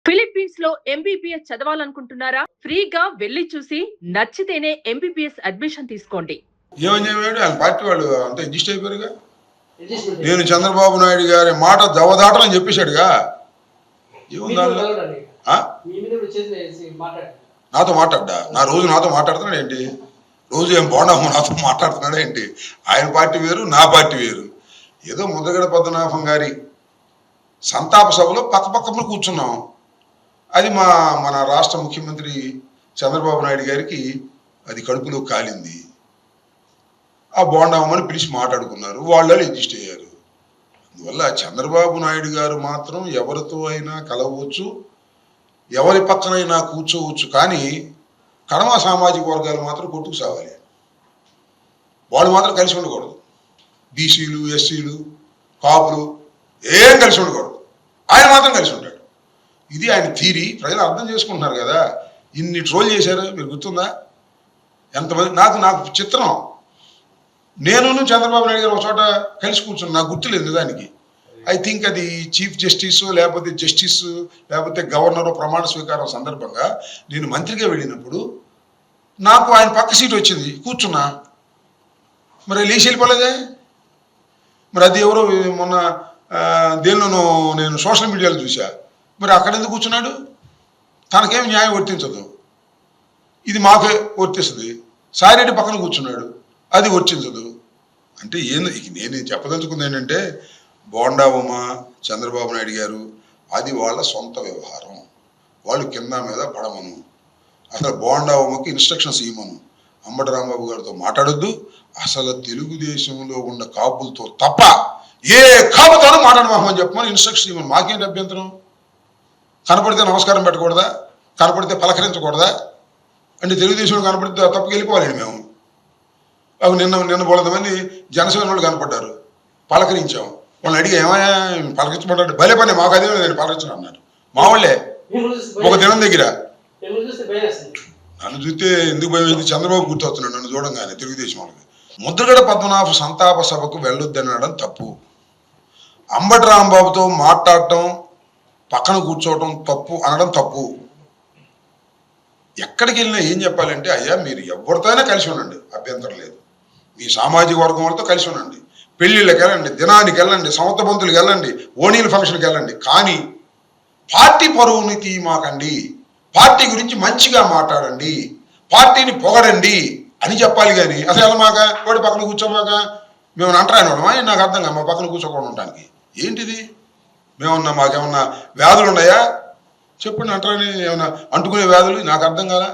Philippines లో MBBS చదవాలనుకుంటున్నారా? ఫ్రీగా వెళ్లి చూసి నచ్చితేనే ఎంబీబీఎస్ అడ్మిషన్ తీసుకోండి. ఏమని చెప్పాడు ఆయన పార్టీ వాళ్ళు అంతా అడ్జస్ట్ అయిపోయారుగా. నేను చంద్రబాబు నాయుడు గారి మాట దవదాటలని చెప్పేశాడుగా. నాతో మాట్లాడ్డా? రోజు నాతో మాట్లాడుతున్నాడు ఏంటి? రోజు ఏం బాగున్నాము నాతో మాట్లాడుతున్నాడు ఏంటి? ఆయన పార్టీ వేరు, నా పార్టీ వేరు. ఏదో ముద్రగడ పద్మనాభం గారి సంతాప సభలో పక్కపక్కన కూర్చున్నాం. అది మన రాష్ట్ర ముఖ్యమంత్రి చంద్రబాబు నాయుడు గారికి అది కడుపులో కాలింది. ఆ బోండామని పిలిచి మాట్లాడుకున్నారు, వాళ్ళు అడ్జస్ట్ అయ్యారు. అందువల్ల చంద్రబాబు నాయుడు గారు మాత్రం ఎవరితో అయినా కలవచ్చు, ఎవరి పక్కనైనా కూర్చోవచ్చు, కానీ కడమ సామాజిక వర్గాలు మాత్రం కొట్టుకు సావాలి. వాళ్ళు మాత్రం కలిసి ఉండకూడదు. బీసీలు, ఎస్సీలు, కాపులు ఏం కలిసి ఉండకూడదు. ఆయన మాత్రం కలిసి ఉంటాడు. ఇది ఆయన థీరీ. ప్రజలు అర్థం చేసుకుంటున్నారు కదా. ఇన్ని ట్రోల్ చేశారు, మీరు గుర్తుందా? ఎంతమంది నాకు చిత్రం. నేను చంద్రబాబు నాయుడు గారు ఒక చోట కలిసి కూర్చున్నాను, నాకు గుర్తులేదు దానికి. ఐ థింక్ అది చీఫ్ జస్టిస్ లేకపోతే జస్టిస్ లేకపోతే గవర్నర్ ప్రమాణ స్వీకారం సందర్భంగా నేను మంత్రిగా వెళ్ళినప్పుడు నాకు ఆయన పక్క సీట్ వచ్చింది, కూర్చున్నా. మరి లేచి వెళ్ళిపోలేదే. మరి అది ఎవరో మొన్న దేనిలోనూ నేను సోషల్ మీడియాలో చూసా. మరి అక్కడ ఎందుకు కూర్చున్నాడు? తనకేమి న్యాయం వర్తించదు, ఇది మాకే వర్తిస్తుంది. సాయిరెడ్డి పక్కన కూర్చున్నాడు, అది వర్తించదు. అంటే నేను చెప్పదలుచుకుంది ఏంటంటే, బోండా ఉమ, చంద్రబాబు నాయుడు గారు అది వాళ్ళ సొంత వ్యవహారం. వాళ్ళు కింద మీద పడమను. అసలు బోండా ఉమకి ఇన్స్ట్రక్షన్స్ ఇవ్వమను. అంబటి రాంబాబు గారితో మాట్లాడొద్దు. అసలు తెలుగుదేశంలో ఉన్న కాపులతో తప్ప ఏ కాపుతోనూ మాట్లాడమని చెప్పమని ఇన్స్ట్రక్షన్ ఇవ్వను. మాకేంటి అభ్యంతరం? కనపడితే నమస్కారం పెట్టకూడదా? కనపడితే పలకరించకూడదా? అంటే తెలుగుదేశంలో కనపడితే తప్పుకి వెళ్ళిపోవాలి మేము. అవి నిన్న బోలెంత మంది జనసేన వాళ్ళు కనపడ్డారు, పలకరించాం. వాళ్ళని అడిగి ఏమైనా పలకరించమంటాడు. భలే పని, మాకు అదే నేను పలకరించను అన్నాడు. మా వాళ్ళే ఒక దినం దగ్గర నన్ను చూస్తే ఎందుకు భయం? చంద్రబాబు గుర్తొస్తున్నాడు నన్ను చూడంగానే తెలుగుదేశం వాళ్ళకి. ముద్రగడ పద్మనాభ సంతాప సభకు వెళ్ళొద్దనడం తప్పు. అంబటి రాంబాబుతో మాట్లాడటం, పక్కన కూర్చోవటం తప్పు అనడం తప్పు. ఎక్కడికి వెళ్ళినా ఏం చెప్పాలంటే, అయ్యా మీరు ఎవరితో అయినా కలిసి ఉండండి, అభ్యంతరం లేదు. మీ సామాజిక వర్గం వాళ్ళతో కలిసి ఉండండి, పెళ్ళిళ్ళకి వెళ్ళండి, దినానికి వెళ్ళండి, సమత బంతులకు వెళ్ళండి, ఓణీల ఫంక్షన్కి వెళ్ళండి. కానీ పార్టీ పరువుని తీయమాకండి, పార్టీ గురించి మంచిగా మాట్లాడండి, పార్టీని పొగడండి అని చెప్పాలి. కానీ అసలు వెళ్ళమాక, వాడి పక్కన కూర్చోమాక మేము అంటరాయనమా? నాకు అర్థం కాదు. మా పక్కన కూర్చోకుండా ఉండటానికి ఏంటిది? మాకేమన్నా వ్యాధులు ఉన్నాయా చెప్పండి. అంటారని ఏమన్నా అంటుకునే వ్యాధులు నాకు అర్థం కాదా?